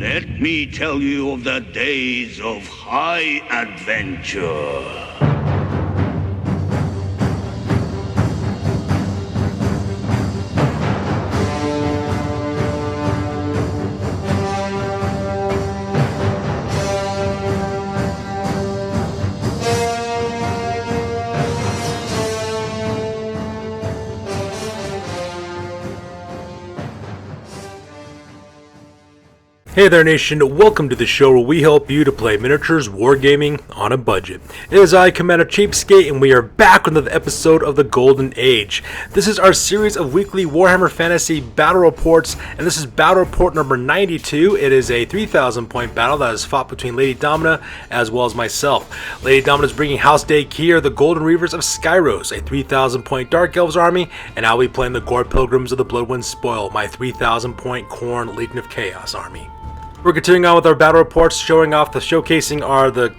Let me tell you of the days of high adventure. Hey there nation, welcome to the show where we help you to play miniatures wargaming on a budget. It is I, Commander Cheapskate, and we are back with another episode of the Golden Age. This is our series of weekly Warhammer Fantasy Battle Reports, and this is Battle Report number 92. It is a 3,000 point battle that is fought between Lady Domina as well as myself. Lady Domina is bringing House Daechir, the Golden Reavers of Skyros, a 3,000 point Dark Elves army, and I'll be playing the Gorepilgrims of the Bloodwind Spoil, my 3,000 point Khorne Legion of Chaos army. We're continuing on with our battle reports, showcasing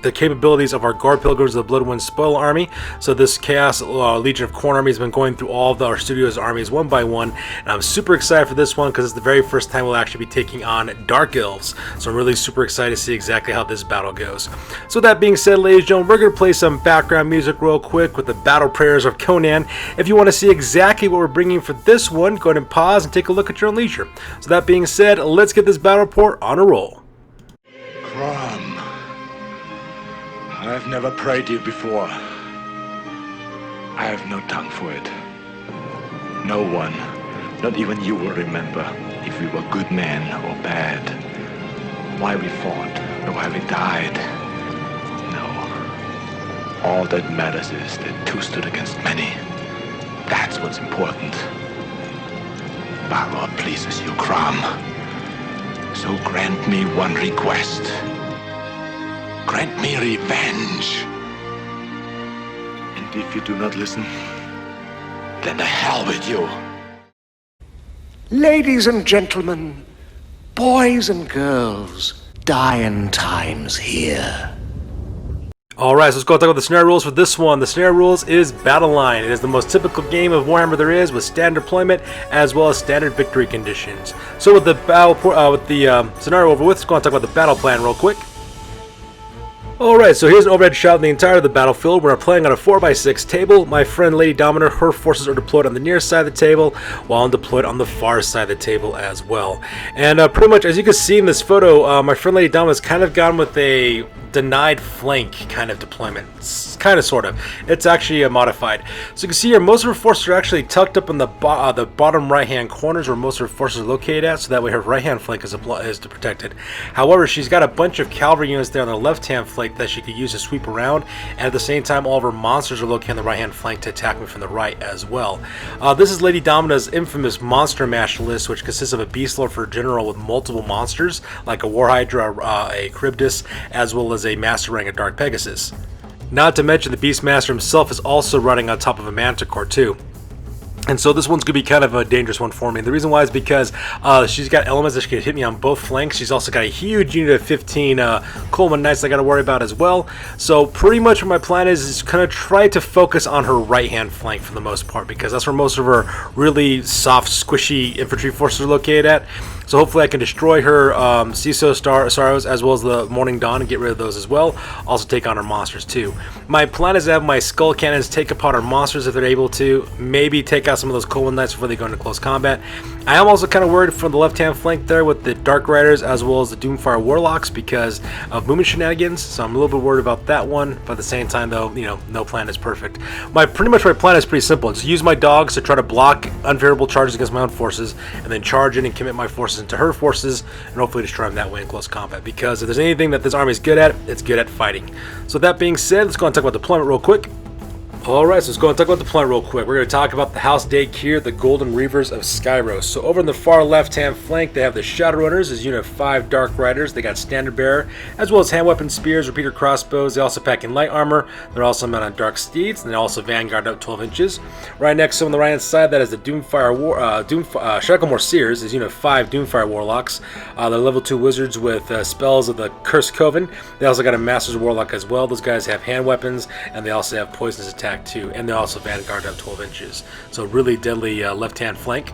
the capabilities of our Gorepilgrims of the Bloodwind Spoil army. So this Chaos Legion of Khorne army has been going through all of our studios armies one by one, and I'm super excited for this one because it's the very first time we'll actually be taking on Dark Elves. So I'm really super excited to see exactly how this battle goes. So with that being said, ladies and gentlemen, we're going to play some background music real quick with the battle prayers of Conan. If you want to see exactly what we're bringing for this one, go ahead and pause and take a look at your own leisure. So that being said, let's get this battle report on a roll. Crom, I've never prayed you before. I have no tongue for it. No one, not even you, will remember if we were good men or bad, why we fought, or why we died. No. All that matters is that two stood against many. That's what's important. Balor pleases you, Crom. So grant me one request. Grant me revenge. And if you do not listen, then the hell with you. Ladies and gentlemen, boys and girls, dying times here. Alright, so let's go talk about the scenario rules for this one. The scenario rules is Battle Line. It is the most typical game of Warhammer there is, with standard deployment as well as standard victory conditions. So with the scenario over with, let's go and talk about the battle plan real quick. Alright, so here's an overhead shot of the entire of the battlefield. We're playing on a 4x6 table. My friend Lady Domina, her forces are deployed on the near side of the table, while I'm deployed on the far side of the table as well. And pretty much, as you can see in this photo, my friend Lady Domina has kind of gone with a denied flank kind of deployment. Kind of, sort of. It's actually modified. So you can see here, most of her forces are actually tucked up in the bottom right-hand corners where most of her forces are located at, so that way her right-hand flank is protected. However, she's got a bunch of cavalry units there on the left-hand flank that she could use to sweep around, and at the same time, all of her monsters are located on the right-hand flank to attack me from the right as well. This is Lady Domina's infamous monster mash list, which consists of a Beast Lord for General with multiple monsters, like a War Hydra, a Charybdis, as well as a Master Rank of Dark Pegasus. Not to mention the Beastmaster himself is also running on top of a Manticore too. And so this one's going to be kind of a dangerous one for me. And the reason why is because she's got elements that she can hit me on both flanks. She's also got a huge unit of 15 Coleman Knights I got to worry about as well. So pretty much what my plan is kind of try to focus on her right-hand flank for the most part, because that's where most of her really soft, squishy infantry forces are located at. So hopefully I can destroy her Skyros as well as the Morning Dawn and get rid of those as well. Also take on her monsters too. My plan is to have my Skull Cannons take apart her monsters if they're able to. Maybe take out some of those Coleman Knights before they go into close combat. I am also kind of worried from the left-hand flank there with the Dark Riders as well as the Doomfire Warlocks because of movement shenanigans. So I'm a little bit worried about that one. But at the same time though, you know, no plan is perfect. Pretty much my plan is pretty simple. It's to use my dogs to try to block unfavorable charges against my own forces, and then charge in and commit my forces into her forces, and hopefully destroy them that way in close combat. Because if there's anything that this army is good at, it's good at fighting. So that being said, let's go and talk about deployment real quick. Alright, so let's go and talk about the plan real quick. We're going to talk about the House Daechir, the Golden Reavers of Skyros. So over in the far left-hand flank, they have the Shadowrunners, as a unit of 5 Dark Riders. They got Standard Bearer, as well as hand weapon spears, repeater crossbows. They also pack in light armor. They're also mounted on Dark Steeds, and they also Vanguard up 12 inches. Right next to them on the right-hand side, that is the Shacklemore Seers, as a unit of 5 Doomfire Warlocks. They're level 2 wizards with spells of the Cursed Coven. They also got a Master's Warlock as well. Those guys have hand weapons, and they also have poisonous attack too, and they're also Vanguard up 12 inches. So really deadly left-hand flank.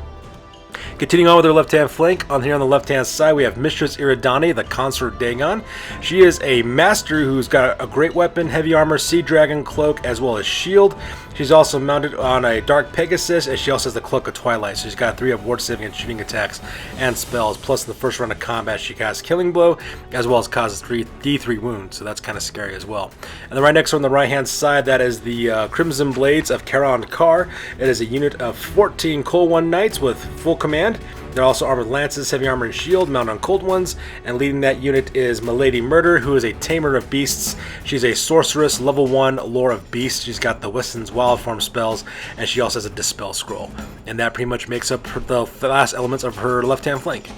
Continuing on with her left-hand flank, on here on the left-hand side, we have Mistress Iridani, the Consort Dagon. She is a master who's got a great weapon, heavy armor, sea dragon cloak, as well as shield. She's also mounted on a Dark Pegasus, and she also has the Cloak of Twilight. So she's got 3 of ward saving and shooting attacks and spells. Plus, in the first round of combat, she casts Killing Blow, as well as causes D3 wounds. So that's kind of scary as well. And then right next on the right-hand side, that is the Crimson Blades of Karon Kar. It is a unit of 14 Cold One Knights with full command. They're also armored lances, heavy armor, and shield, mounted on cold ones. And leading that unit is Milady Murder, who is a tamer of beasts. She's a sorceress, level 1, lore of beasts. She's got the Weston's wild form spells, and she also has a dispel scroll. And that pretty much makes up the last elements of her left-hand flank.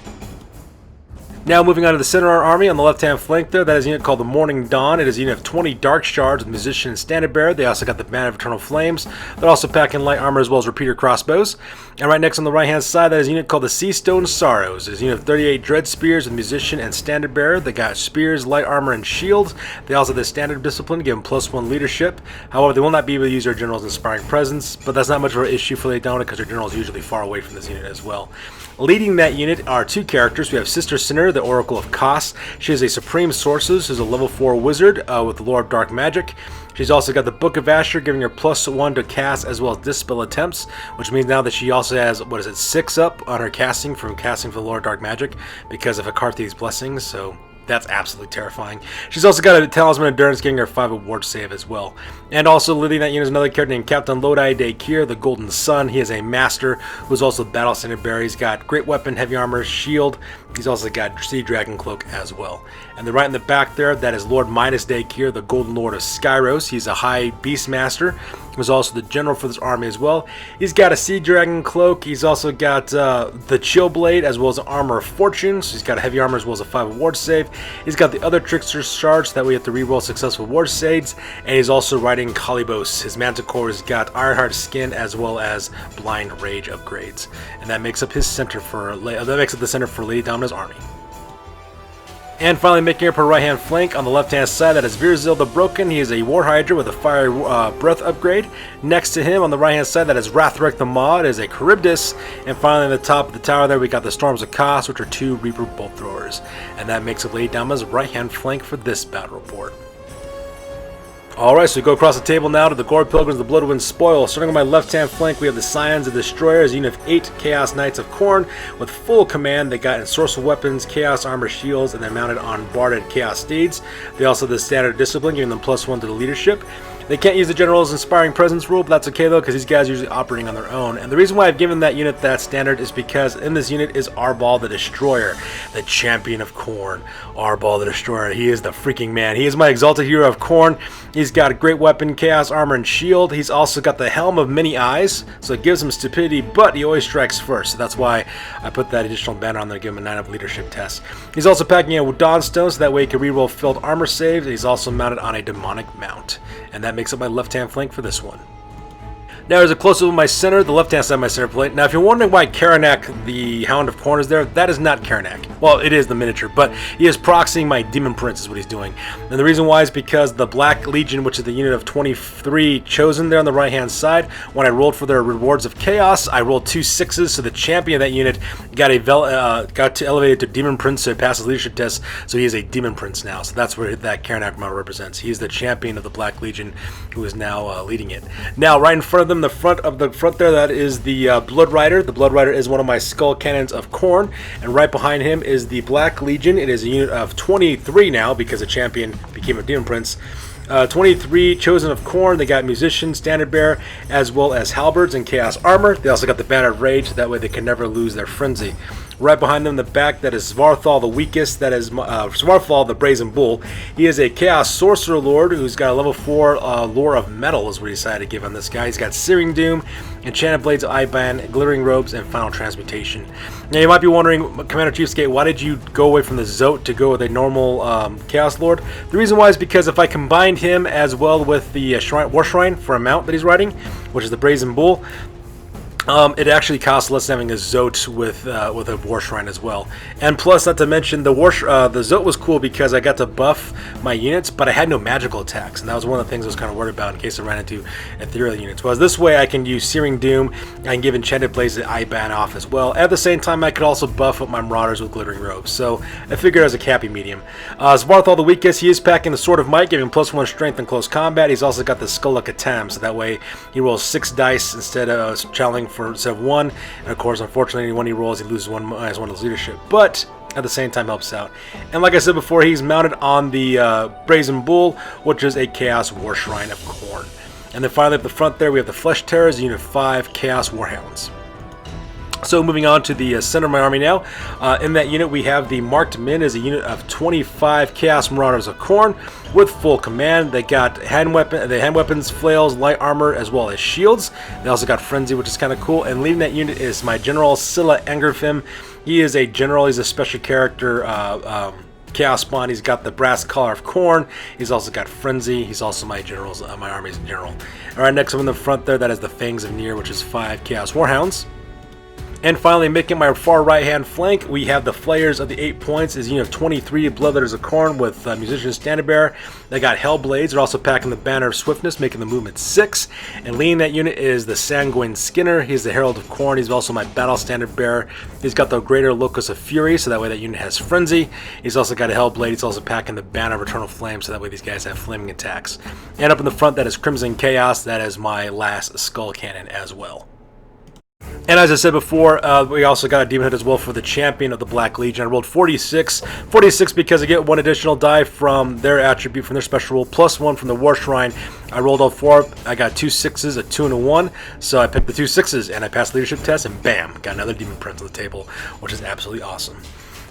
Now moving on to the center of our army, on the left-hand flank there, that is a unit called the Morning Dawn. It is a unit of 20 Dark Shards with Musician and Standard Bearer. They also got the Band of Eternal Flames. They're also packing light armor as well as repeater crossbows. And right next on the right-hand side, that is a unit called the Seastone Sorrows. It is a unit of 38 Dread Spears with Musician and Standard Bearer. They got spears, light armor, and shields. They also have the Standard Discipline, give them +1 leadership. However, they will not be able to use their General's Inspiring Presence, but that's not much of an issue for Lady Dawn because their General is usually far away from this unit as well. Leading that unit are 2 characters. We have Sister Sinner, the Oracle of Kos. She is a Supreme Sorceress who's a level 4 wizard with the lore of Dark Magic. She's also got the Book of Asher, giving her +1 to cast as well as Dispel attempts, which means now that she also has, 6 up on her casting from casting for the lore of Dark Magic because of Akarthi's blessings, so that's absolutely terrifying. She's also got a Talisman Endurance, giving her 5 award save as well. And also leading that unit is another character named Captain Lodi Daechir, the Golden Sun. He is a master who's also Battle Standard Bearer. He's got great weapon, heavy armor, shield. He's also got Sea Dragon Cloak as well. And then right in the back there, that is Lord Mydaas Daechir, the Golden Lord of Skyros. He's a high Beastmaster. He was also the general for this army as well. He's got a Sea Dragon Cloak. He's also got the Chill Blade as well as Armor of Fortune. So he's got a heavy armor as well as a 5 award save. He's got the other Trickster shards, so that way you have to reroll successful award saves. And he's also riding Kalibos. His Manticore has got Ironheart Skin as well as Blind Rage upgrades. And that makes up his center for the center for Lady Domina's army. And finally, making up her right-hand flank on the left-hand side, that is Virzil the Broken. He is a War Hydra with a Fire Breath upgrade. Next to him on the right-hand side, that is Rathrek the Maw. It is a Charybdis. And finally, on the top of the tower there, we got the Storms of Kos, which are 2 Reaper Bolt Throwers. And that makes up Lady Domina's right-hand flank for this battle report. Alright, so we go across the table now to the Gorepilgrims, the Bloodwind Spoil. Starting on my left-hand flank, we have the Scions of Destroyers, a unit of 8 Chaos Knights of Khorne with full command. They got ensorcel weapons, Chaos armor, shields, and they're mounted on barded Chaos steeds. They also have the Standard Discipline, giving them +1 to the leadership. They can't use the General's Inspiring Presence rule, but that's okay though, because these guys are usually operating on their own. And the reason why I've given that unit that standard is because in this unit is Arbal the Destroyer, the champion of Khorne. Arbal the Destroyer, he is the freaking man. He is my exalted hero of Khorne. He's got a great weapon, chaos armor, and shield. He's also got the Helm of Many Eyes, so it gives him stupidity, but he always strikes first. So that's why I put that additional banner on there to give him a 9 of leadership test. He's also packing a Dawnstone, so that way he can reroll filled armor saves. He's also mounted on a demonic mount. And that makes up my left-hand flank for this one. Now there's a close-up of my center, the left-hand side of my center plate. Now if you're wondering why Karanak, the Hound of Khorne, is there, that is not Karanak. Well, it is the miniature, but he is proxying my Demon Prince is what he's doing. And the reason why is because the Black Legion, which is the unit of 23 chosen there on the right-hand side, when I rolled for their Rewards of Chaos, I rolled 2 6s, so the champion of that unit got elevated to Demon Prince, so it passes leadership test, so he is a Demon Prince now. So that's where that Karanak model represents. He is the champion of the Black Legion who is now leading it. Now, right in front of them, the front there, that is the Blood Rider. The Blood Rider is one of my skull cannons of Khorne, and right behind him is the Black Legion. It is a unit of 23 now because the champion became a Demon Prince. 23 chosen of Khorne. They got Musician, Standard Bearer, as well as Halberds and Chaos Armor. They also got the Banner of Rage, that way they can never lose their Frenzy. Right behind them in the back, that is Svarthal the weakest, that is Svarthal the Brazen Bull. He is a Chaos Sorcerer Lord who's got a level 4 Lore of Metal is what he decided to give on this guy. He's got Searing Doom, Enchanted Blades of Iban, Glittering Robes, and Final Transmutation. Now you might be wondering, Commander Chiefskate, why did you go away from the Zote to go with a normal Chaos Lord? The reason why is because if I combined him as well with the War Shrine for a mount that he's riding, which is the Brazen Bull, It actually costs less than having a Zote with a War Shrine as well. And plus, not to mention, the Zote was cool because I got to buff my units, but I had no magical attacks, and that was one of the things I was kind of worried about in case I ran into ethereal units. Whereas this way, I can use Searing Doom, I can give Enchanted Blaze the IBAN off as well. At the same time, I could also buff up my Marauders with Glittering Robes, so I figured as a cappy medium. Svarthol the weakest, he is packing the Sword of Might, giving +1 strength in close combat. He's also got the Skull of Catan, so that way he rolls 6 dice instead of challenging instead of 1, and of course, unfortunately, when he rolls, he loses -1 of his leadership, but at the same time helps out. And like I said before, he's mounted on the Brazen Bull, which is a Chaos War Shrine of Khorne. And then finally, at the front there, we have the Flesh Terrors, Unit 5 Chaos Warhounds. So moving on to the center of my army now. In that unit, we have the Marked Men as a unit of 25 Chaos Marauders of Khorne with full command. They got hand weapons, flails, light armor, as well as shields. They also got Frenzy, which is kind of cool. And leading that unit is my General Scylla Angerfim. He is a general. He's a special character. Chaos Spawn. He's got the Brass Collar of Khorne. He's also got Frenzy. He's also my my army's general. All right, next up in the front there, that is the Fangs of Nyr, which is 5 Chaos Warhounds. And finally, making my far right-hand flank, we have the Flayers of the 8 Points, is a unit of 23 Bloodletters of Khorne with Musician Standard Bearer. They got Hellblades. They're also packing the Banner of Swiftness, making the movement 6. And leading that unit is the Sanguine Skinner. He's the Herald of Khorne. He's also my Battle Standard Bearer. He's got the Greater Locus of Fury, so that way that unit has Frenzy. He's also got a Hellblade. He's also packing the Banner of Eternal Flame, so that way these guys have flaming attacks. And up in the front, that is Crimson Chaos. That is my last Skull Cannon as well. And as I said before, we also got a Demon Head as well for the Champion of the Black Legion. I rolled 46 because I get 1 additional die from their attribute, from their special rule, +1 from the War Shrine. I rolled all 4. I got 2 6s, a 2, and a 1. So I picked the 2 6s, and I passed the leadership test, and bam, got another Demon Prince on the table, which is absolutely awesome.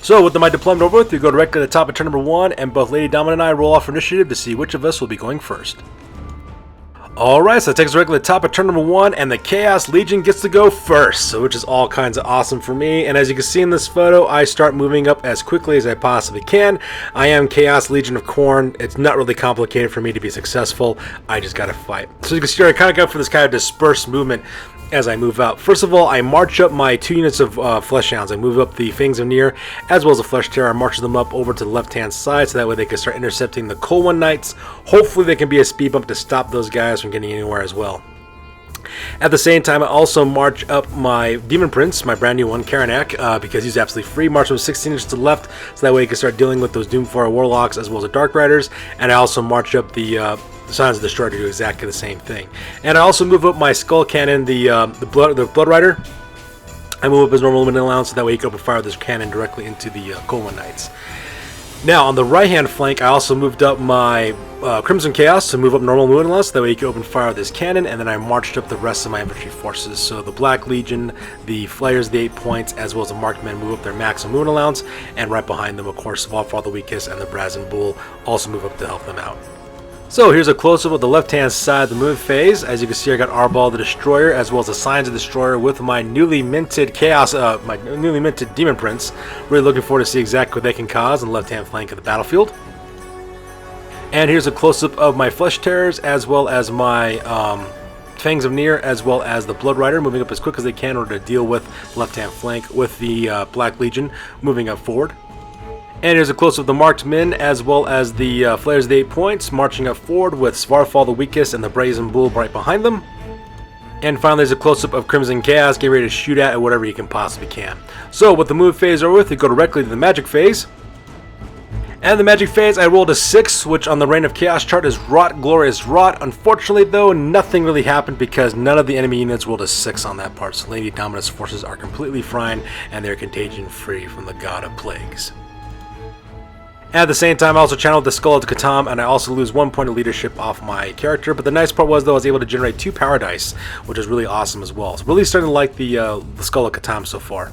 So with my deployment over with, we go directly to the top of turn number 1, and both Lady Dominant and I roll off for initiative to see which of us will be going first. Alright, so that takes us directly to the top of turn number 1, and the Chaos Legion gets to go first, so which is all kinds of awesome for me. And as you can see in this photo, I start moving up as quickly as I possibly can. I am Chaos Legion of Khorne. It's not really complicated for me to be successful. I just gotta fight. So you can see I kind of go for this kind of dispersed movement as I move out. First of all, I march up my 2 units of Flesh Hounds. I move up the Fangs of Nyr as well as the Flesh Terror. I march them up over to the left-hand side so that way they can start intercepting the Colwyn Knights. Hopefully they can be a speed bump to stop those guys from getting anywhere as well. At the same time, I also march up my Demon Prince, my brand new one, Karanak, because he's absolutely free. March him 16 inches to the left so that way he can start dealing with those Doomfire Warlocks as well as the Dark Riders. And I also march up the Sons of the Destroyer to do exactly the same thing. And I also move up my Skull Cannon, the Blood Rider. I move up his normal movement allowance so that way he can open fire this cannon directly into the Colwyn Knights. Now on the right hand flank, I also moved up my Crimson Chaos to move up normal movement allowance so that way he can open fire with this cannon, and then I marched up the rest of my infantry forces. So the Black Legion, the Flayers of the 8 Points, as well as the Marked Men move up their maximum movement allowance, and right behind them, of course, Svarthol the weakest and the Brazen Bull also move up to help them out. So here's a close-up of the left-hand side of the move phase. As you can see, I got Arbal the Destroyer, as well as the Signs of the Destroyer with my newly minted Demon Prince. Really looking forward to see exactly what they can cause on the left-hand flank of the battlefield. And here's a close-up of my Flesh Terrors, as well as my Fangs of Nyr, as well as the Blood Rider, moving up as quick as they can in order to deal with the left-hand flank with the Black Legion moving up forward. And here's a close-up of the Marked Men, as well as the Flayers of the 8 Points, marching up forward with Svarthol the weakest and the Brazen Bull right behind them. And finally, there's a close-up of Crimson Chaos, getting ready to shoot at whatever you can possibly can. So, with the move phase over with, we go directly to the Magic phase. And the Magic phase, I rolled a 6, which on the Reign of Chaos chart is Rot, Glorious Rot. Unfortunately, though, nothing really happened because none of the enemy units rolled a 6 on that part. So Lady Dominant's forces are completely fine, and they're contagion-free from the God of Plagues. At the same time, I also channeled the Skull of Catan, and I also lose 1 point of leadership off my character. But the nice part was, though, I was able to generate 2 power dice, which is really awesome as well. So really starting to like the Skull of Catan so far.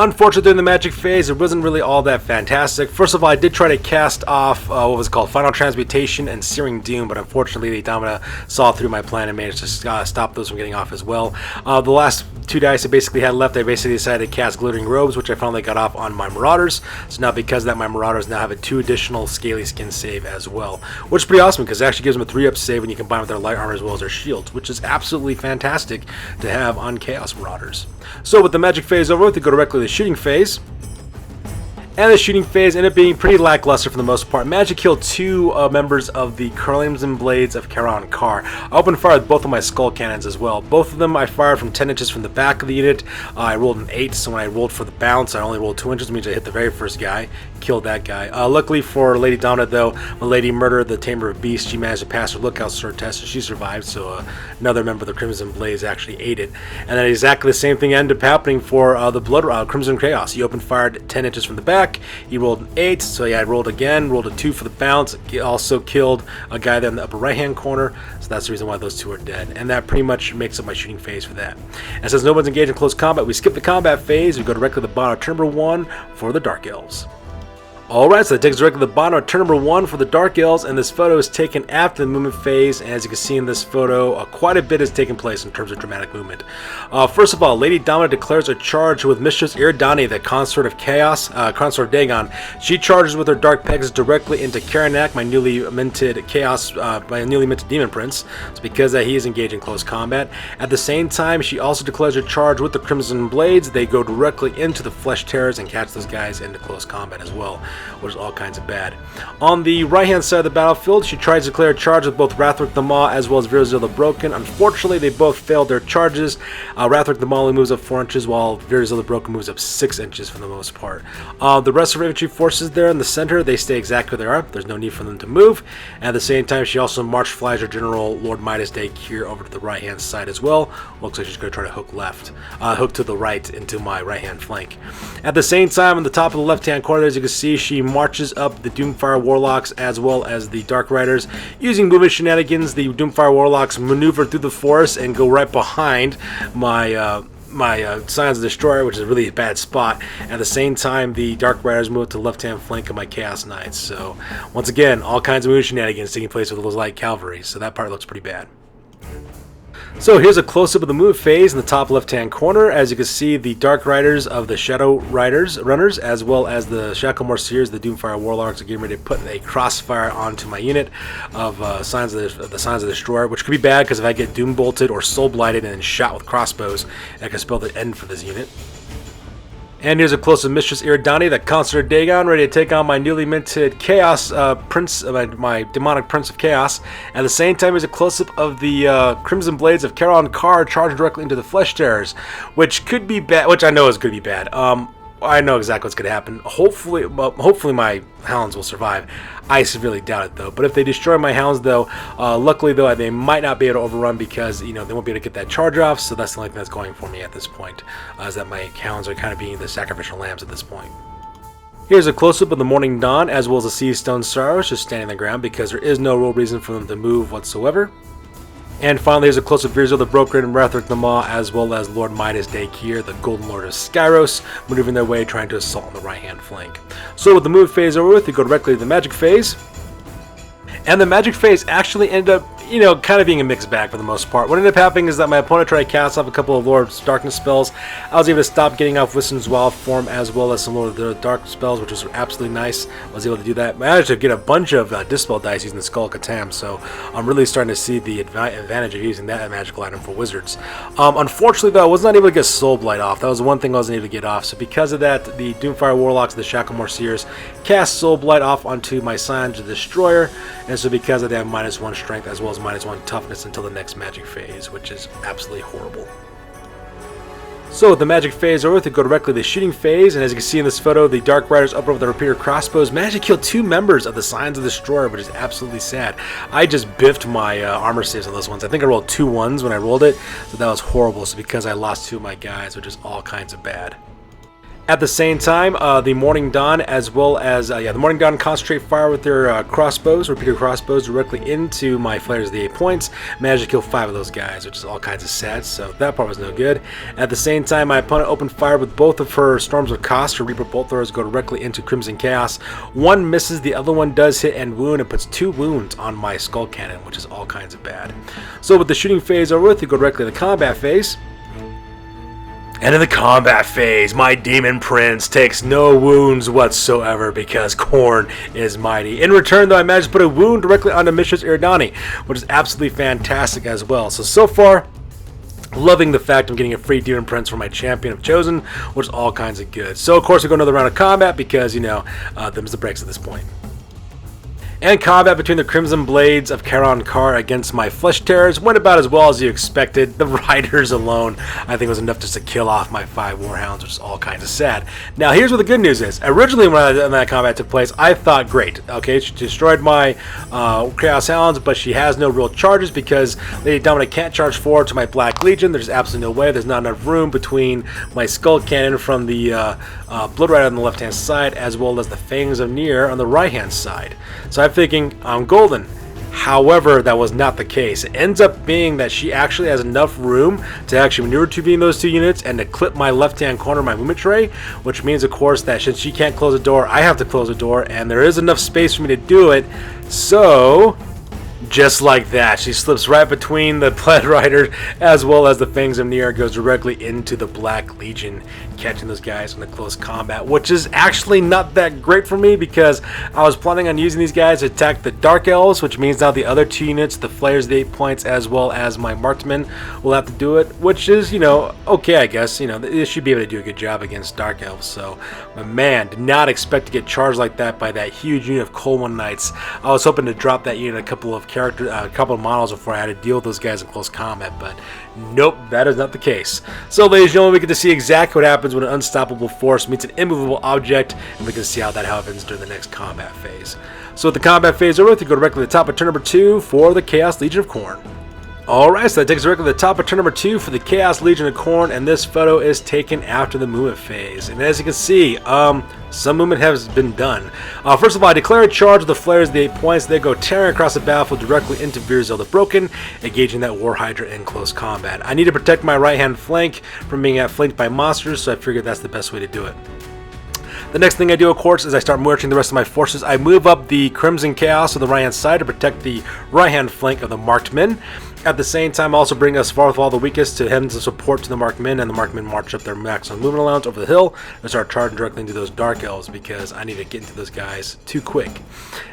Unfortunately, during the magic phase, it wasn't really all that fantastic. First of all, I did try to cast off what was called Final Transmutation and Searing Doom, but unfortunately, the Domina saw through my plan and managed to stop those from getting off as well. The last 2 dice I basically had left, I basically decided to cast Glittering Robes, which I finally got off on my Marauders. So now, because of that, my Marauders now have a 2 additional Scaly Skin save as well, which is pretty awesome because it actually gives them a 3-up save when you combine with their light armor as well as their shields, which is absolutely fantastic to have on Chaos Marauders. So with the magic phase over, we go directly to the shooting phase. And the shooting phase ended up being pretty lackluster for the most part. Managed to kill 2 members of the Crimson Blades of Khorne. I opened fire with both of my skull cannons as well. Both of them I fired from 10 inches from the back of the unit. I rolled an 8, so when I rolled for the bounce, I only rolled 2 inches, which means I hit the very first guy. Killed that guy. Luckily for Lady Domina, though, when Lady Murder, the Tamer of Beasts, she managed to pass her lookout sword test, and she survived, so another member of the Crimson Blades actually ate it. And then exactly the same thing ended up happening for the Crimson Chaos. He opened fired 10 inches from the back. He rolled an 8, so yeah, I rolled again, rolled a 2 for the bounce. He also killed a guy there in the upper right-hand corner, so that's the reason why those 2 are dead. And that pretty much makes up my shooting phase for that. And since no one's engaged in close combat, we skip the combat phase. We go directly to the bottom of turn number 1 for the Dark Elves. Alright, so that takes us directly to the bottom of turn number 1 for the Dark Elves, and this photo is taken after the movement phase, and as you can see in this photo, quite a bit has taken place in terms of dramatic movement. First of all, Lady Domina declares a charge with Mistress Iridani, the Consort of Chaos, Consort of Dagon. She charges with her Dark Pegasus directly into Karanak, my newly minted Chaos, my newly minted Demon Prince. It's because he is engaged in close combat. At the same time, she also declares a charge with the Crimson Blades. They go directly into the Flesh Terrors and catch those guys into close combat as well, which is all kinds of bad. On the right-hand side of the battlefield, she tries to declare a charge with both Wrathric the Maw as well as Virzil the Broken. Unfortunately, they both failed their charges. Wrathric the Maw only moves up 4 inches, while Virzil the Broken moves up 6 inches for the most part. The rest of her infantry forces there in the center, they stay exactly where they are. There's no need for them to move. And at the same time, she also march flies her General Lord Mydaas Daechir over to the right-hand side as well. Looks like she's going to try to hook to the right into my right-hand flank. At the same time, on the top of the left-hand corner, as you can see, she marches up the Doomfire Warlocks as well as the Dark Riders. Using movement shenanigans, the Doomfire Warlocks maneuver through the forest and go right behind my Scions of the Destroyer, which is a really bad spot. At the same time, the Dark Riders move to the left-hand flank of my Chaos Knights. So, once again, all kinds of movement shenanigans taking place with those light cavalry. So that part looks pretty bad. So here's a close-up of the move phase in the top left-hand corner. As you can see, the Dark Riders of the Shadow Runners, as well as the Shacklemore Seers, the Doomfire Warlocks, are getting ready to put a crossfire onto my unit of Scions of the Destroyer, which could be bad because if I get Doom Bolted or Soul Blighted and then shot with crossbows, that could spell the end for this unit. And here's a close of Mistress Iridani, the Consort of Dagon, ready to take on my newly minted Chaos Prince, my Demonic Prince of Chaos. At the same time, here's a close-up of the Crimson Blades of Khorne charging directly into the Flesh Terrors, which could be bad, which I know is going to be bad. I know exactly what's going to happen. Hopefully my Hounds will survive. I severely doubt it, though. But if they destroy my Hounds, though, luckily, though, they might not be able to overrun because, they won't be able to get that charge off. So that's the only thing that's going for me at this point, is that my Hounds are kind of being the sacrificial lambs at this point. Here's a close-up of the Morning Dawn, as well as the Sea Stone Skyros, just standing on the ground because there is no real reason for them to move whatsoever. And finally, here's a close-up of Virzil the Broken and Wrathric the Maw, as well as Lord Mydaas Daechir, the Golden Lord of Skyros, maneuvering their way, trying to assault on the right-hand flank. So with the move phase over with, we go directly to the magic phase. And the magic phase actually ended up, kind of being a mixed bag for the most part. What ended up happening is that my opponent tried to cast off a couple of Lord's Darkness spells. I was able to stop getting off Wisdom's Wild Form as well as some Lord of the Dark spells, which was absolutely nice. I was able to do that. I managed to get a bunch of Dispel dice using the Skull Katam, so I'm really starting to see the advantage of using that magical item for wizards. Unfortunately, though, I was not able to get Soul Blight off. That was the one thing I wasn't able to get off. So because of that, the Doomfire Warlocks and the Shacklemore Seers cast Soul Blight off onto my Scions of the Destroyer, and so because of that, they have -1 strength as well as -1 toughness until the next magic phase, which is absolutely horrible. So with the magic phase over, we go directly to the shooting phase, and as you can see in this photo, the Dark Riders up over the Repeater Crossbows managed to kill 2 members of the Scions of the Destroyer, which is absolutely sad. I just biffed my armor saves on those ones. I think I rolled 2 1s when I rolled it, so that was horrible. So because I lost 2 of my guys, which is all kinds of bad. At the same time, the Morning Dawn, as well as the Morning Dawn, concentrate fire with their crossbows, repeater crossbows, directly into my flares of the 8 points. Managed to kill 5 of those guys, which is all kinds of sad, so that part was no good. At the same time, my opponent opened fire with both of her Storms of Cost. Her Reaper bolt throwers go directly into Crimson Chaos. One misses, the other one does hit and wound, and puts 2 wounds on my Skull Cannon, which is all kinds of bad. So with the shooting phase over with, you go directly to the combat phase. And in the combat phase, my Demon Prince takes no wounds whatsoever because Khorne is mighty. In return, though, I managed to put a wound directly onto Mistress Iridani, which is absolutely fantastic as well. So far, loving the fact I'm getting a free Demon Prince for my Champion of Chosen, which is all kinds of good. So, of course, we go another round of combat because, you know, them's the breaks at this point. And combat between the Crimson Blades of Khorne Legion against my Flesh Terrors went about as well as you expected. The Riders alone, I think, was enough just to kill off my 5 Warhounds, which is all kinds of sad. Now, here's what the good news is. Originally, when that combat took place, I thought, great, okay, she destroyed my Chaos Hounds, but she has no real charges because Lady Dominic can't charge forward to my Black Legion. There's absolutely no way. There's not enough room between my Skull Cannon from the Blood Rider on the left-hand side, as well as the Fangs of Nier on the right-hand side. So I'm thinking I'm golden. However, that was not the case. It ends up being that she actually has enough room to actually maneuver between those 2 units and to clip my left-hand corner of my movement tray, which means, of course, that since she can't close the door, I have to close the door, and there is enough space for me to do it. So, just like that, she slips right between the Blood Rider as well as the Fangs of Nier, goes directly into the Black Legion, catching those guys in the close combat, which is actually not that great for me because I was planning on using these guys to attack the Dark Elves, which means now the other 2 units, the Flayers of the 8 points, as well as my Marksmen, will have to do it, which is, you know, okay, I guess. You know, they should be able to do a good job against Dark Elves. So, but man, did not expect to get charged like that by that huge unit of Cold One Knights. I was hoping to drop that unit a couple of models before I had to deal with those guys in close combat, but nope, that is not the case. So, ladies and gentlemen, we get to see exactly what happens when an unstoppable force meets an immovable object, and we can see how that happens during the next combat phase. So, with the combat phase over, you go directly to the top of turn number 2 for the Chaos Legion of Khorne. Alright, so that takes us directly to the top of turn number 2 for the Chaos Legion of Khorne, and this photo is taken after the movement phase. And as you can see, some movement has been done. First of all, I declare a charge with the Flares of the 8 points. They go tearing across the battlefield directly into Virzel the Broken, engaging that War Hydra in close combat. I need to protect my right-hand flank from being flanked by monsters, so I figured that's the best way to do it. The next thing I do, of course, is I start marching the rest of my forces. I move up the Crimson Chaos on the right-hand side to protect the right-hand flank of the Marked Men. At the same time, also bring us Svarthol the Weakest to head into support to the Marked Men, and the Marked Men march up their maximum movement allowance over the hill and start charging directly into those Dark Elves because I need to get into those guys too quick.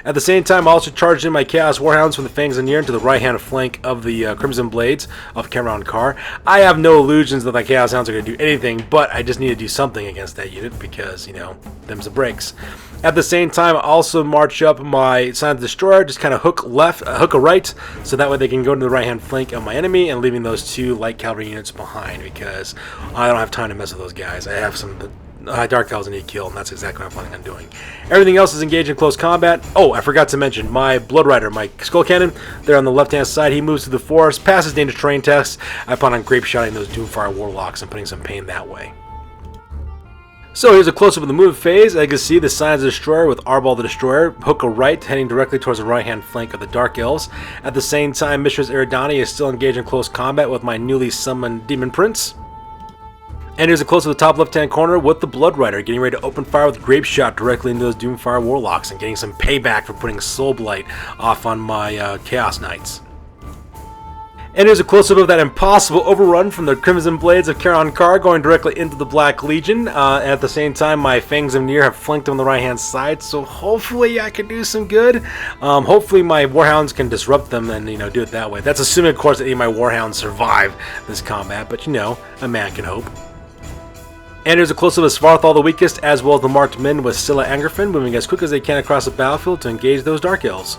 At the same time, I also charged in my Chaos Warhounds from the Fangs of Nier into the right-hand flank of the Crimson Blades of Khorne Legion. I have no illusions that the Chaos Hounds are going to do anything, but I just need to do something against that unit because, you know, them's the breaks. At the same time, I also march up my Silent Destroyer, just kind of hook a right, so that way they can go to the right-hand flank of my enemy and leaving those 2 light cavalry units behind because I don't have time to mess with those guys. I have some Dark Elves I need to kill, and that's exactly what I'm planning on doing. Everything else is engaged in close combat. Oh, I forgot to mention, my Blood Rider, my Skull Cannon, there on the left-hand side, he moves through the forest, passes danger terrain tests. I plan on grape shotting those Doomfire Warlocks and putting some pain that way. So here's a close-up of the move phase. As you can see, the Signs of the Destroyer with Arbal the Destroyer, hook a right, heading directly towards the right-hand flank of the Dark Elves. At the same time, Mistress Iridani is still engaged in close combat with my newly summoned Demon Prince. And here's a close-up of the top left-hand corner with the Blood Rider, getting ready to open fire with Grape Shot directly into those Doomfire Warlocks and getting some payback for putting Soul Blight off on my Chaos Knights. And here's a close-up of that impossible overrun from the Crimson Blades of Khorne Legion going directly into the Black Legion. At the same time, my Fangs of Nier have flanked on the right-hand side, so hopefully I can do some good. Hopefully my Warhounds can disrupt them and, you know, do it that way. That's assuming, of course, that any of my Warhounds survive this combat, but, you know, a man can hope. And here's a close-up of Svarthol the Weakest, as well as the Marked Men with Scylla Angerfin, moving as quick as they can across the battlefield to engage those Dark Elves.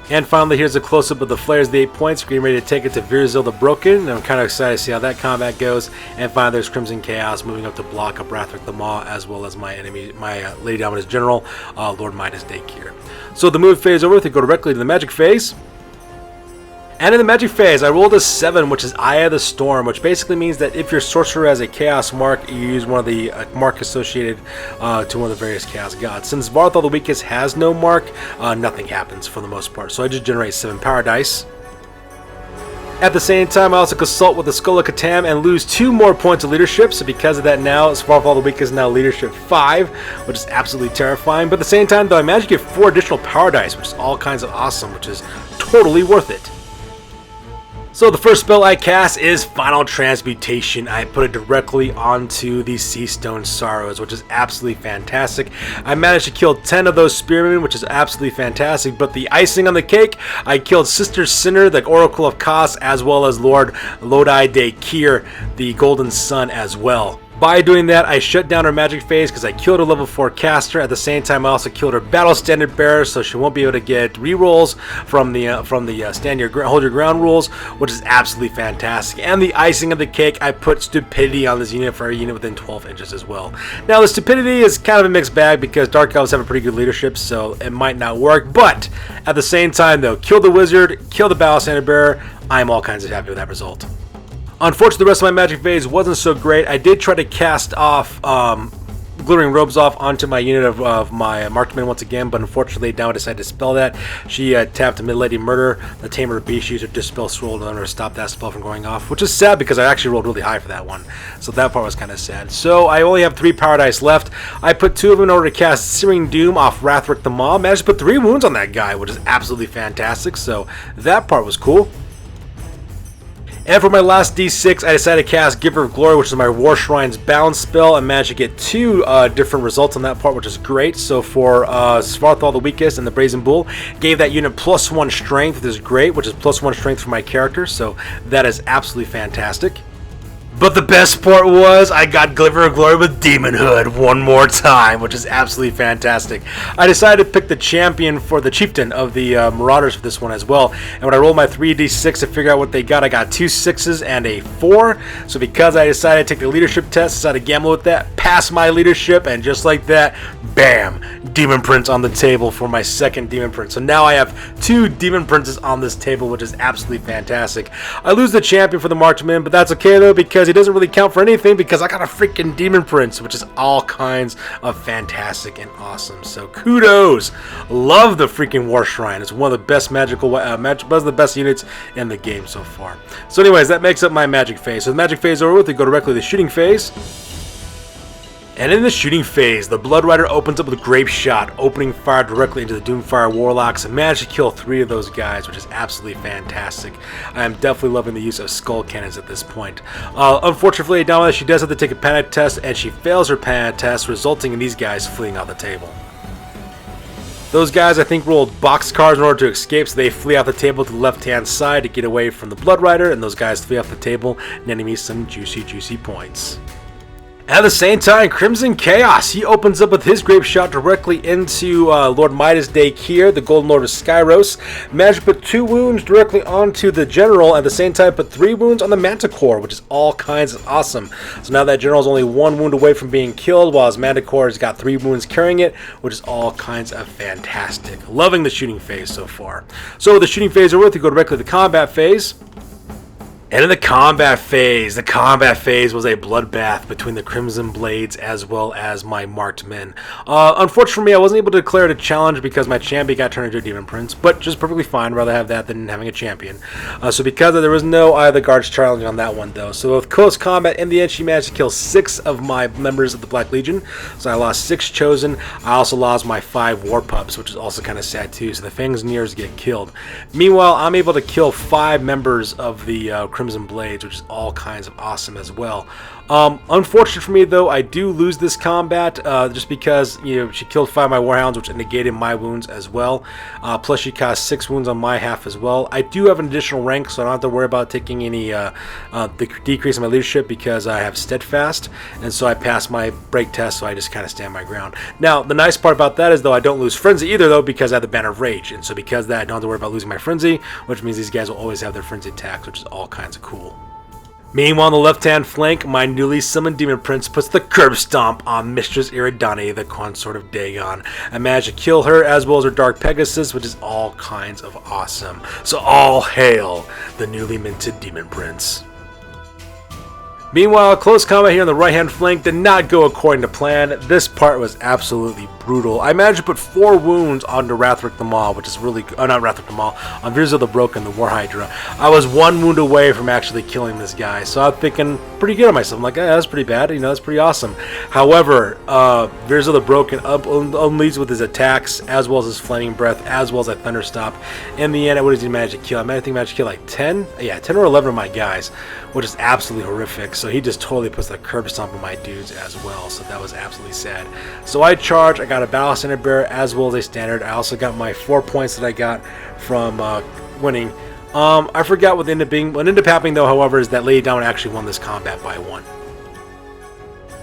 And finally, here's a close-up of the Flayers of the 8 points, getting ready to take it to Virzel the Broken, and I'm kind of excited to see how that combat goes. And finally, there's Crimson Chaos moving up to block up Rathric the Maw, as well as my enemy, my Lady Dominus General, Lord Mydaas Daechir. So the move phase over, we go directly to the magic phase. And in the magic phase, I rolled a 7, which is Eye of the Storm, which basically means that if your sorcerer has a chaos mark, you use one of the mark associated to one of the various chaos gods. Since Varthol the Weakest has no mark, nothing happens for the most part. So I just generate 7 power dice. At the same time, I also consult with the Skull of Catan and lose 2 more points of leadership. So because of that now, Varthol the Weakest is now leadership 5, which is absolutely terrifying. But at the same time, though, I managed to get 4 additional power dice, which is all kinds of awesome, which is totally worth it. So the first spell I cast is Final Transmutation. I put it directly onto the Seastone Sorrows, which is absolutely fantastic. I managed to kill 10 of those Spearmen, which is absolutely fantastic, but the icing on the cake, I killed Sister Sinner, the Oracle of Kos, as well as Lord Lodi Daechir, the Golden Sun as well. By doing that, I shut down her magic phase because I killed her level 4 caster. At the same time, I also killed her battle standard bearer, so she won't be able to get rerolls from the stand your hold your ground rules, which is absolutely fantastic. And the icing of the cake, I put stupidity on this unit for a unit within 12 inches as well. Now the stupidity is kind of a mixed bag because Dark Elves have a pretty good leadership, so it might not work. But at the same time, though, kill the wizard, kill the battle standard bearer. I'm all kinds of happy with that result. Unfortunately, the rest of my magic phase wasn't so great. I did try to cast off Glittering Robes off onto my unit of my Markman once again, but unfortunately now I decided to spell that. She tapped a Mid-Lady Murder, the Tamer of Beast, used her Dispel Scroll in order to stop that spell from going off, which is sad because I actually rolled really high for that one. So that part was kind of sad. So I only have 3 power dice left. I put 2 of them in order to cast Searing Doom off Rathric the Maw. Managed to put 3 wounds on that guy, which is absolutely fantastic. So that part was cool. And for my last D6, I decided to cast Giver of Glory, which is my War Shrine's Bound spell. I managed to get 2 different results on that part, which is great. So for Svarthol the Weakest and the Brazen Bull, gave that unit +1 strength, which is great, which is +1 strength for my character. So that is absolutely fantastic. But the best part was I got Giver of Glory with Demon Hood one more time, which is absolutely fantastic. I decided to pick the champion for the chieftain of the Marauders for this one as well. And when I rolled my 3d6 to figure out what they got, I got 2 6s and a 4. So because I decided to take the leadership test, decided to gamble with that, pass my leadership, and just like that, bam, Demon Prince on the table for my second Demon Prince. So now I have 2 Demon Princes on this table, which is absolutely fantastic. I lose the champion for the Marksman, but that's okay though, because he doesn't really count for anything because I got a freaking Demon Prince, which is all kinds of fantastic and awesome. So kudos. Love the freaking War Shrine. It's one of the best magical one of the best units in the game so far. So anyways, that makes up my magic phase. So the magic phase over with, we go directly to the shooting phase. And in the shooting phase, the Blood Rider opens up with a Grape Shot, opening fire directly into the Doomfire Warlocks, and managed to kill 3 of those guys, which is absolutely fantastic. I am definitely loving the use of Skull Cannons at this point. Unfortunately, Dama, she does have to take a panic test, and she fails her panic test, resulting in these guys fleeing off the table. Those guys, I think, rolled box cards in order to escape, so they flee off the table to the left-hand side to get away from the Blood Rider, and those guys flee off the table, netting me some juicy points. At the same time, Crimson Chaos, he opens up with his Grape Shot directly into Lord Mydaas Daechir, the Golden Lord of Skyros. Managed to put 2 wounds directly onto the General, at the same time put 3 wounds on the Manticore, which is all kinds of awesome. So now that General is only 1 wound away from being killed, while his Manticore has got 3 wounds carrying it, which is all kinds of fantastic. Loving the shooting phase so far. So with the shooting phase over with, we go directly to the combat phase. And in the combat phase was a bloodbath between the Crimson Blades as well as my marked men. Unfortunately for me, I wasn't able to declare it a challenge because my champion got turned into a Demon Prince, but just perfectly fine. Rather have that than having a champion. So because there was no Eye of the Guards challenge on that one though. So with close combat, in the end, she managed to kill 6 of my members of the Black Legion. So I lost 6 chosen. I also lost my 5 war pups, which is also kind of sad too. So the Fangsneers get killed. Meanwhile, I'm able to kill 5 members of the Crimson Blades, which is all kinds of awesome as well. Unfortunate for me though, I do lose this combat just because she killed 5 of my Warhounds, which negated my wounds as well. Plus she caused 6 wounds on my half as well. I do have an additional rank, so I don't have to worry about taking any decrease in my leadership because I have Steadfast, and so I passed my break test, so I just kind of stand my ground. Now the nice part about that is though I don't lose Frenzy either though, because I have the Banner of Rage, and so because of that I don't have to worry about losing my Frenzy, which means these guys will always have their Frenzy attacks, which is all kinds of cool. Meanwhile, on the left-hand flank, my newly summoned Demon Prince puts the curb stomp on Mistress Iridani, the consort of Dagon. I managed to kill her as well as her Dark Pegasus, which is all kinds of awesome. So all hail the newly minted Demon Prince. Meanwhile, close combat here on the right-hand flank did not go according to plan. This part was absolutely brutal. I managed to put 4 wounds onto Rathric the Maw, which is really good. Not Rathric the Maw, on Veers of the Broken, the War Hydra. I was 1 wound away from actually killing this guy, so I'm thinking pretty good of myself. I'm like, that's pretty bad, that's pretty awesome. However, Veers of the Broken unleashed with his attacks, as well as his Flaming Breath, as well as a Thunderstop. In the end, what did he manage to kill? I think he managed to kill like 10? Yeah, 10 or 11 of my guys, which is absolutely horrific. So he just totally puts the curb stomp on my dudes as well, so that was absolutely sad. So I charge, I got a Battle Standard Bearer as well as a Standard. I also got my 4 points that I got from winning. I forgot what ended up happening though, however, is that Lady Dominant actually won this combat by 1.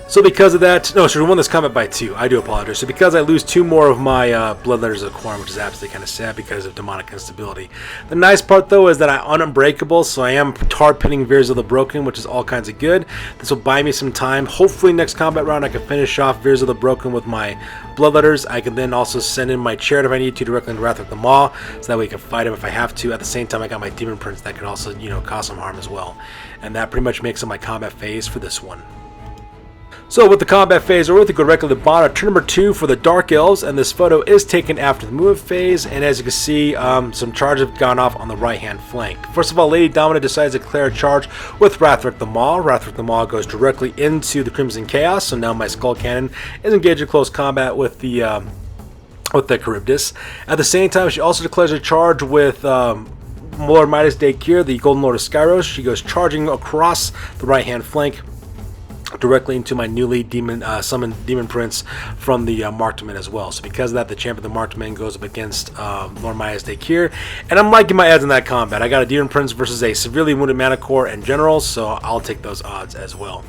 So because of that, no, she won this combat by 2. I do apologize. So because I lose 2 more of my Blood Letters of Khorne, which is absolutely kind of sad because of demonic instability. The nice part though is that I'm unbreakable, so I am tar pitting Veers of the Broken, which is all kinds of good. This will buy me some time. Hopefully next combat round I can finish off Veers of the Broken with my Blood Letters. I can then also send in my Chariot if I need to directly into Rathric the Maw, so that way I can fight him if I have to. At the same time, I got my Demon Prince that could also, cause some harm as well. And that pretty much makes it my combat phase for this one. So with the combat phase, we're going to go directly to the bottom, turn number 2 for the Dark Elves, and this photo is taken after the movement phase, and as you can see, some charges have gone off on the right-hand flank. First of all, Lady Dominant decides to declare a charge with Rathric the Maw. Rathric the Maw goes directly into the Crimson Chaos, so now my Skull Cannon is engaged in close combat with the Charybdis. At the same time, she also declares a charge with Lord Mydaas Daechir, the Golden Lord of Skyros. She goes charging across the right-hand flank, directly into my newly summoned Demon Prince from the Marked Men as well. So because of that, the champion of the Marked Men goes up against Lord Mydaas Daechir, and I'm liking my odds in that combat. I got a Demon Prince versus a severely wounded Manticore and General, so I'll take those odds as well.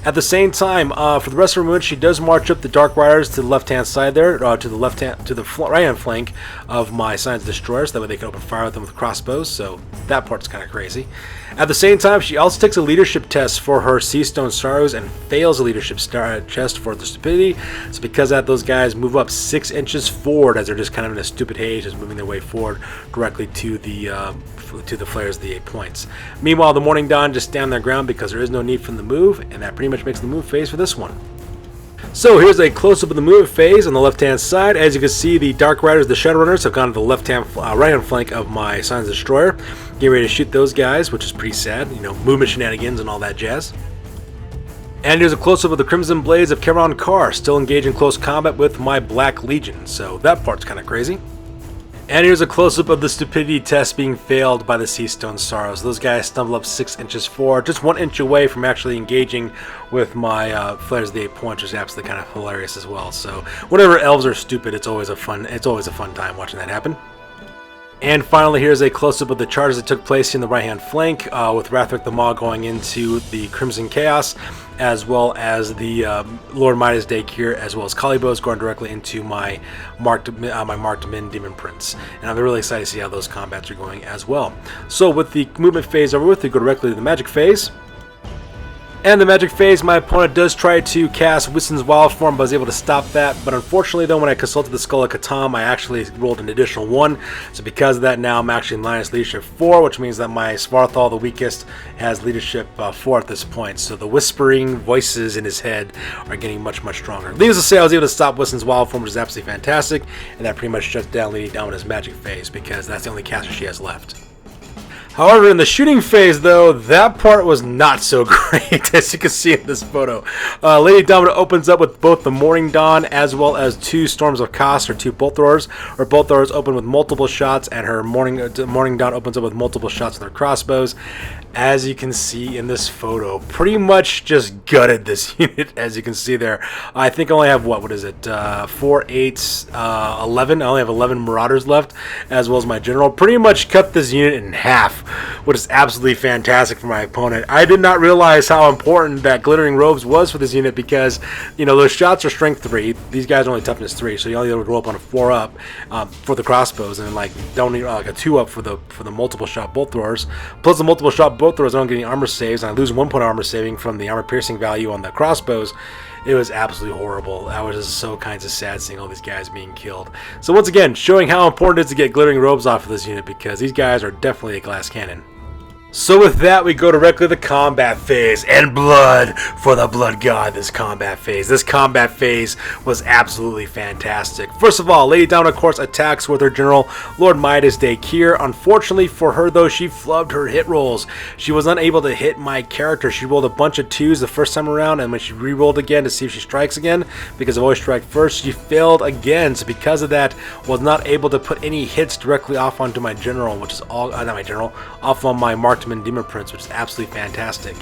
At the same time, for the rest of her movement, she does march up the Dark Riders to the left-hand side there, to the right-hand flank of my Science Destroyers. That way they can open fire with them with crossbows, so that part's kind of crazy. At the same time, she also takes a leadership test for her Seastone Sorrows and fails a leadership test for the Stupidity. So because of that, those guys move up 6 inches forward as they're just kind of in a stupid haze, just moving their way forward directly to the flares of the 8 points. Meanwhile, the Morning Dawn just stand their ground because there is no need for them to move, and that pretty much makes the move phase for this one. So here's a close-up of the movement phase on the left-hand side. As you can see, the Dark Riders, the Shadowrunners, have gone to the right-hand flank of my Science Destroyer, getting ready to shoot those guys, which is pretty sad. Movement shenanigans and all that jazz. And here's a close-up of the Crimson Blades of Kevron Carr, still engaged in close combat with my Black Legion, so that part's kind of crazy. And here's a close-up of the Stupidity test being failed by the Seastone Sorrows. Those guys stumble up 6 inches forward, just 1 inch away from actually engaging with my Flares of the 8 Points, which is absolutely kind of hilarious as well. So whenever elves are stupid, it's always a fun time watching that happen. And finally, here's a close-up of the charges that took place in the right-hand flank, with Rathric the Maw going into the Crimson Chaos, as well as the Lord Mydaas Daechir, as well as Kalibos going directly into my Marked Men Demon Prince. And I'm really excited to see how those combats are going as well. So with the movement phase over with, we go directly to the magic phase. And the magic phase, my opponent does try to cast Wiston's Wild Form, but I was able to stop that. But unfortunately, though, when I consulted the Skull of Catan, I actually rolled an additional 1. So because of that, now I'm actually in minus leadership 4, which means that my Svarthal, the weakest, has leadership 4 at this point. So the whispering voices in his head are getting much, much stronger. Needless to say, I was able to stop Wiston's Wild Form, which is absolutely fantastic. And that pretty much shuts down Lady Dominant's magic phase, because that's the only caster she has left. However, in the shooting phase, though, that part was not so great, as you can see in this photo. Lady Dominant opens up with both the Morning Dawn as well as 2 Storms of Cost, or 2 bolt throwers. Her bolt throwers open with multiple shots, and her Morning Dawn opens up with multiple shots with her crossbows. As you can see in this photo, pretty much just gutted this unit, as you can see there. I think I only have, what is it, 4, 8, 11? I only have 11 Marauders left, as well as my General. Pretty much cut this unit in half, which is absolutely fantastic for my opponent. I did not realize how important that Glittering Robes was for this unit, because, those shots are strength 3. These guys are only toughness 3, so you only roll up on a 4 up for the crossbows, and don't need a 2 up for the multiple shot bolt throwers. Plus the multiple shot bolt both throws, I don't get any armor saves, and I lose 1 point armor saving from the armor piercing value on the crossbows. It was absolutely horrible. I was just so kinds of sad seeing all these guys being killed. So once again, showing how important it is to get glittering robes off of this unit, because these guys are definitely a glass cannon. So with that, we go directly to the combat phase, and blood for the blood god this combat phase. This combat phase was absolutely fantastic. First of all, Lady Domina, of course, attacks with her general, Lord Mydaas Daechir. Unfortunately for her, though, she flubbed her hit rolls. She was unable to hit my character. She rolled a bunch of 2s the first time around, and when she re-rolled again to see if she strikes again, because I always strike first, she failed again. So because of that, was not able to put any hits directly off onto my general, which is all, not my general, off on my marked Demon Prince, which is absolutely fantastic.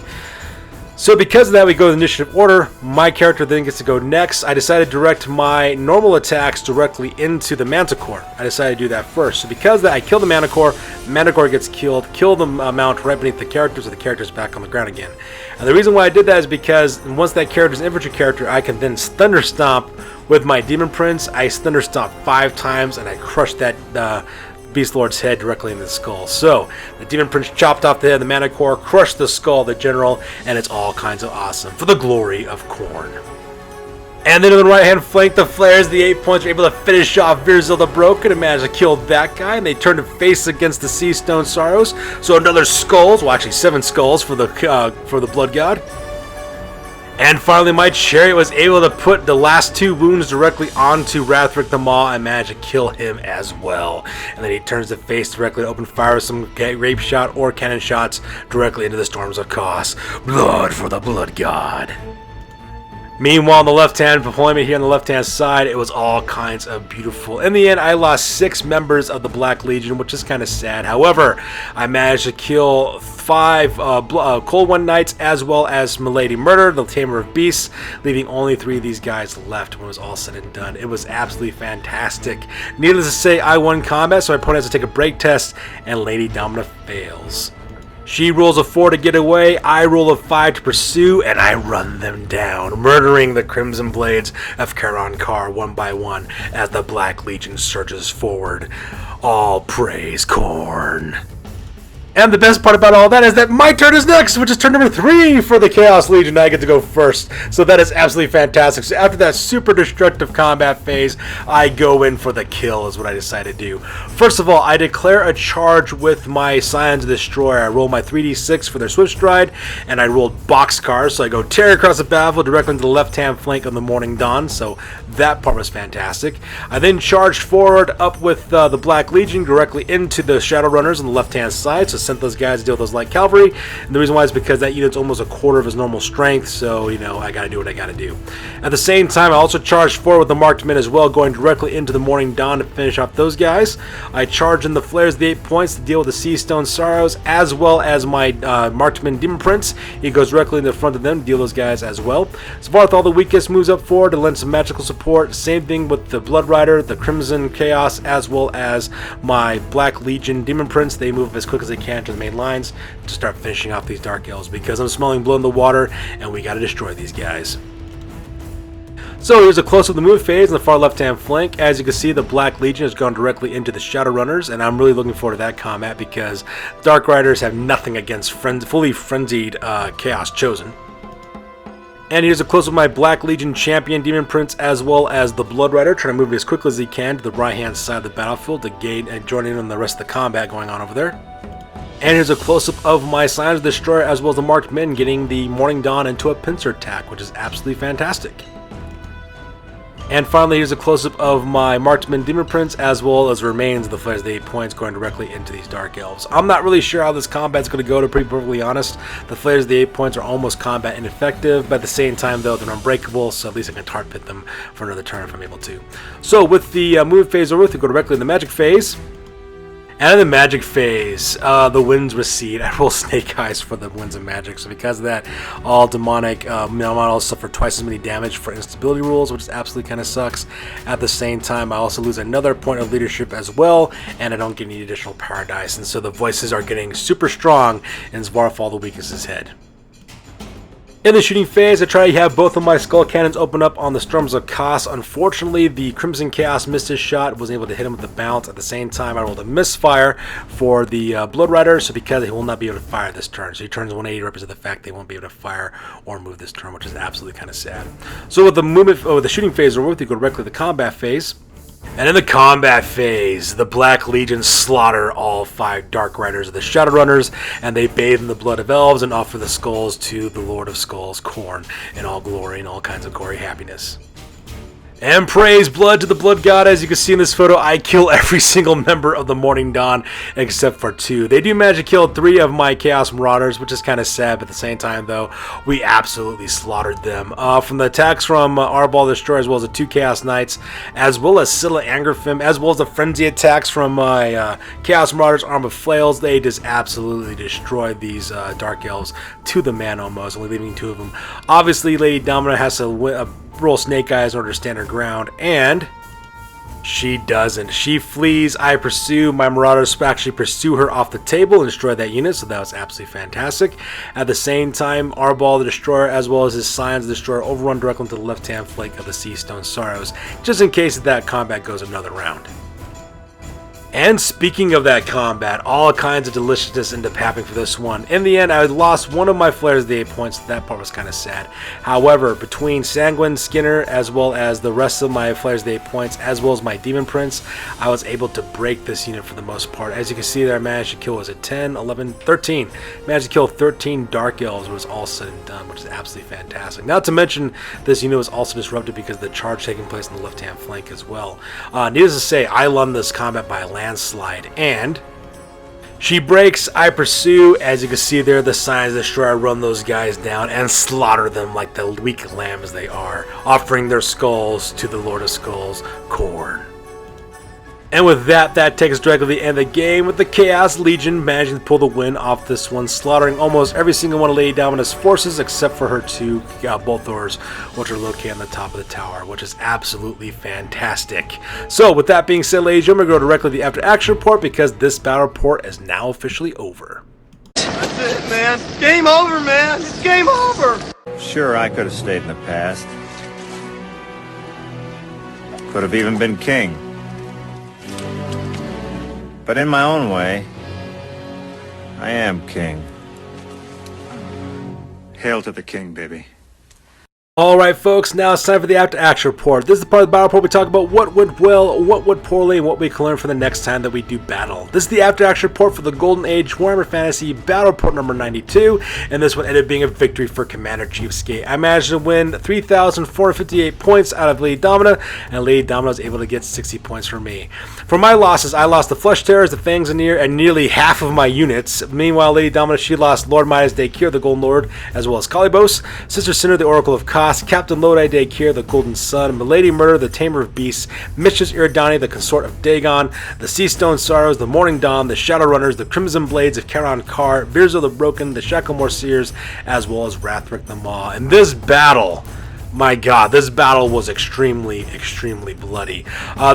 So because of that, we go to the initiative order. My character then gets to go next. I decided to direct my normal attacks directly into the Manticore. I decided to do that first. So because of that, I kill the Manticore. Manticore gets killed. Kill the mount right beneath the character, so the character's back on the ground again. And the reason why I did that is because once that character's an infantry character, I can then Thunder Stomp with my Demon Prince. I Thunder Stomp 5 times, and I crush that Beast Lord's head directly in the skull. So the Demon Prince chopped off the head of the Manticore, crushed the skull of the general, and it's all kinds of awesome for the glory of Khorne. And then on the right hand flank, the Flares, the 8 points, are able to finish off Virzil the Broken and manage to kill that guy, and they turn to face against the Sea Stone Sorrows. So another skulls, well actually 7 skulls for the Blood God. And finally, my chariot was able to put the last 2 wounds directly onto Rathric the Maw and managed to kill him as well. And then he turns the face directly to open fire with some rape shot or cannon shots directly into the Storms of Chaos. Blood for the Blood God. Meanwhile, on the left-hand deployment here on the left-hand side, it was all kinds of beautiful. In the end, I lost 6 members of the Black Legion, which is kind of sad. However, I managed to kill 5 Cold One Knights, as well as Milady Murder, the Tamer of Beasts, leaving only 3 of these guys left when it was all said and done. It was absolutely fantastic. Needless to say, I won combat, so my opponent has to take a break test, and Lady Domina fails. She rolls a 4 to get away, I roll a 5 to pursue, and I run them down, murdering the Crimson Blades of Charon Kar one by one as the Black Legion surges forward. All praise Khorne. And the best part about all that is that my turn is next, which is turn number 3 for the Chaos Legion. I get to go first. So that is absolutely fantastic. So after that super destructive combat phase, I go in for the kill is what I decided to do. First of all, I declare a charge with my Scions of Destroyer. I roll my 3d6 for their Swift Stride, and I rolled Boxcars. So I go tear across the battlefield directly into the left-hand flank of the Morning Dawn. So that part was fantastic. I then charged forward up with the Black Legion directly into the Shadowrunners on the left-hand side. So sent those guys to deal with those light cavalry, and the reason why is because that unit's almost a quarter of his normal strength, so you know I gotta do what I gotta do. At the same time, I also charged forward with the marked men as well, going directly into the Morning Dawn to finish off those guys. I charged in the Flares of the 8 points to deal with the Sea Stone Sorrows, as well as my marked men Demon Prince. He goes directly in the front of them to deal with those guys as well. Svarth, the weakest, moves up forward to lend some magical support. Same thing with the Blood Rider, the Crimson Chaos, as well as my Black Legion Demon Prince. They move as quick as they can to the main lines to start finishing off these Dark Elves, because I'm smelling blood in the water and we gotta destroy these guys. So here's a close-up of the move phase on the far left-hand flank. As you can see, the Black Legion has gone directly into the Shadowrunners, and I'm really looking forward to that combat because Dark Riders have nothing against fully frenzied Chaos Chosen. And here's a close-up of my Black Legion champion, Demon Prince, as well as the Blood Rider, trying to move as quickly as he can to the right-hand side of the battlefield to gain and join in on the rest of the combat going on over there. And here's a close-up of my Scions of Destroyer, as well as the marked men getting the Morning Dawn into a pincer attack, which is absolutely fantastic. And finally, here's a close-up of my Marksman Demon Prince, as well as remains of the Flares of the 8 points going directly into these Dark Elves. I'm not really sure how this combat's going to go, to be perfectly honest. The Flares of the 8 points are almost combat ineffective, but at the same time, though, they're unbreakable, so at least I can tar pit them for another turn if I'm able to. So with the move phase over, we go directly in the magic phase. And in the magic phase, the winds recede. I roll Snake Eyes for the winds of magic, so because of that, all demonic models suffer twice as many damage for instability rules, which absolutely kind of sucks. At the same time, I also lose another point of leadership as well, and I don't get any additional paradise, and so the voices are getting super strong, and Svarth, the weakest, is head. In the shooting phase, I try to have both of my skull cannons open up on the Storms of Chaos. Unfortunately, the Crimson Chaos missed his shot, wasn't able to hit him with the bounce. At the same time, I rolled a misfire for the Blood Rider, so because he will not be able to fire this turn. So he turns 180 represents the fact they won't be able to fire or move this turn, which is absolutely kind of sad. So with the movement, with the shooting phase over with, you go directly to the combat phase. And in the combat phase, the Black Legion slaughter all 5 Dark Riders of the Shadowrunners, and they bathe in the blood of elves and offer the skulls to the Lord of Skulls, Khorne, in all glory and all kinds of gory happiness. And praise blood to the blood god. As you can see in this photo, I kill every single member of the Morning Dawn except for 2. They do manage to kill 3 of my Chaos Marauders, which is kind of sad, but at the same time, though, we absolutely slaughtered them. From the attacks from Arnzipal the Destroyer, as well as the 2 Chaos Knights, as well as Scylla Angerfim, as well as the frenzy attacks from my Chaos Marauders, Arm of Flails, they just absolutely destroyed these Dark Elves to the man almost, only leaving 2 of them. Obviously, Lady Domina has to roll Snake Eyes in order to stand her ground, and she doesn't. She flees. I pursue. My Marauders actually pursue her off the table and destroy that unit, so that was absolutely fantastic. At the same time, Arnzipal the Destroyer, as well as his Scions the Destroyer, overrun directly into the left-hand flank of the Seastone Sorrows, just in case that combat goes another round. And speaking of that combat, all kinds of deliciousness ended up happening for this one. In the end, I lost one of my Flares of the 8 points. That part was kind of sad. However, between Sanguine, Skinner, as well as the rest of my Flares of the 8 points, as well as my Demon Prince, I was able to break this unit for the most part. As you can see there, I managed to kill, was it 10, 11, 13? Managed to kill 13 Dark Elves when it was all said and done, which is absolutely fantastic. Not to mention, this unit was also disrupted because of the charge taking place on the left-hand flank as well. Needless to say, I won this combat by a landslide, and she breaks, I pursue. As you can see there, the Scions of the Destroyer run those guys down and slaughter them like the weak lambs they are, offering their skulls to the Lord of Skulls, Khorne. And with that, that takes us directly to the end of the game, with the Chaos Legion managing to pull the win off this one, slaughtering almost every single one of Lady Domina's forces except for her 2 Bolthors, which are located on the top of the tower, which is absolutely fantastic. So with that being said, ladies and gentlemen, we're going to go directly to the after action report, because this battle report is now officially over. That's it, man. It's game over, man. It's game over. Sure, I could have stayed in the past. Could have even been king. But in my own way, I am king. Hail to the king, baby. Alright folks, now it's time for the after action report. This is the part of the battle report we talk about what went well, what went poorly, and what we can learn for the next time that we do battle. This is the after action report for the Golden Age Warhammer Fantasy Battle Report number 92, and this one ended up being a victory for Commander-Chief Skate. I managed to win 3,458 points out of Lady Domina, and Lady Domina was able to get 60 points from me. For my losses, I lost the Flesh Terrors, the Fangs and nearly half of my units. Meanwhile, Lady Domina, she lost Lord Mydaas Daechir, the Golden Lord, as well as Kalibos, Sister Sinner, the Oracle of Kos, Captain Lodi Daechir, the Golden Sun, Milady Murder, the Tamer of Beasts, Mistress Iridani, the Consort of Dagon, the Seastone Sorrows, the Morning Dawn, the Shadowrunners, the Crimson Blades of Charon Kar, Virzo the Broken, the Shacklemore Seers, as well as Rathric the Maw. In this battle, my god, this battle was extremely bloody.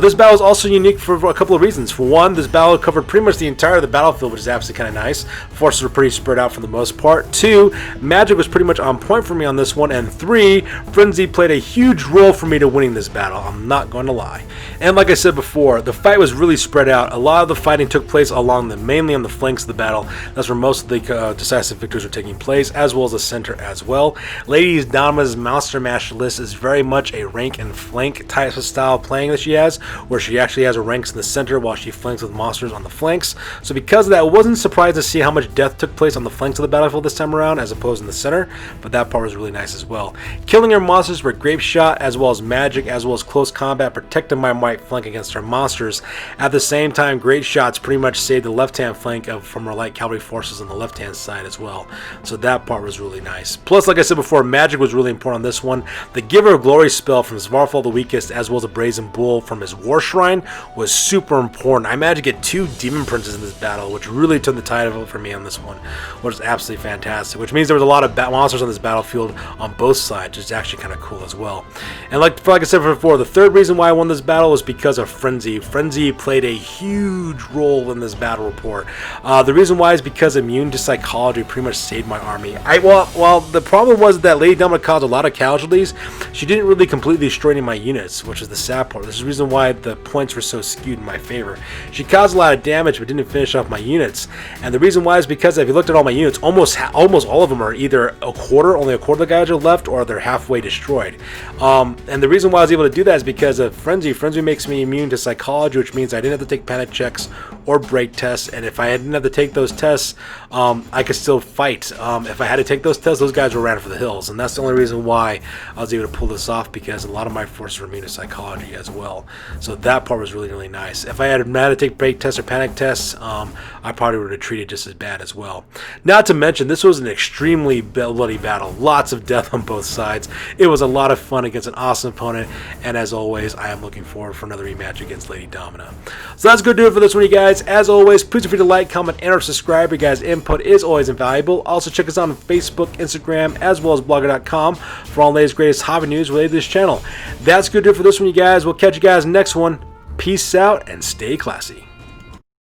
This battle is also unique for a couple of reasons. For one, this battle covered pretty much the entire of the battlefield, which is absolutely kind of nice. Forces were pretty spread out for the most part. 2, magic was pretty much on point for me on this one. And 3, frenzy played a huge role for me to winning this battle. I'm not going to lie. And like I said before, the fight was really spread out. A lot of the fighting took place mainly on the flanks of the battle. That's where most of the decisive victories were taking place, as well as the center as well. Lady Domina's Monster Mash list is very much a rank and flank type of style of playing that she has, where she actually has her ranks in the center while she flanks with monsters on the flanks. So because of that, I wasn't surprised to see how much death took place on the flanks of the battlefield this time around as opposed in the center, but that part was really nice as well. Killing her monsters with grape shot, as well as magic, as well as close combat, protected my right flank against her monsters. At the same time, great shots pretty much saved the left-hand flank from her light cavalry forces on the left-hand side as well. So that part was really nice. Plus, like I said before, magic was really important on this one. The Giver of Glory spell from Svarfall the Weakest, as well as a Brazen Bull from his War Shrine, was super important. I managed to get 2 Demon Princes in this battle, which really turned the tide of it for me on this one, which is absolutely fantastic, which means there was a lot of monsters on this battlefield on both sides, which is actually kind of cool as well. And like I said before, the third reason why I won this battle was because of Frenzy. Frenzy played a huge role in this battle report. The reason why is because immune to psychology pretty much saved my army. Well, the problem was that Lady Domina caused a lot of casualties. She didn't really completely destroy any of my units, which is the sad part. This is the reason why the points were so skewed in my favor. She caused a lot of damage but didn't finish off my units. And the reason why is because if you looked at all my units, almost all of them are either only a quarter of the guys are left, or they're halfway destroyed. And the reason why I was able to do that is because of Frenzy. Frenzy makes me immune to psychology, which means I didn't have to take panic checks or break tests. And if I didn't have to take those tests, I could still fight. If I had to take those tests, those guys were ran for the hills. And that's the only reason why I was able to pull this off, because a lot of my forces were immune to psychology as well. So that part was really, really nice. If I had to take break tests or panic tests, I probably would have treated just as bad as well. Not to mention, this was an extremely bloody battle. Lots of death on both sides. It was a lot of fun against an awesome opponent. And as always, I am looking forward for another rematch against Lady Domina. So that's going to do it for this one, you guys. As always, please feel free to like, comment, and or subscribe. Your guys' input is always invaluable. Also, check us out on Facebook, Instagram, as well as blogger.com for all the latest, greatest hobby news related to this channel. That's going to do it for this one, you guys. We'll catch you guys next one. Peace out and stay classy.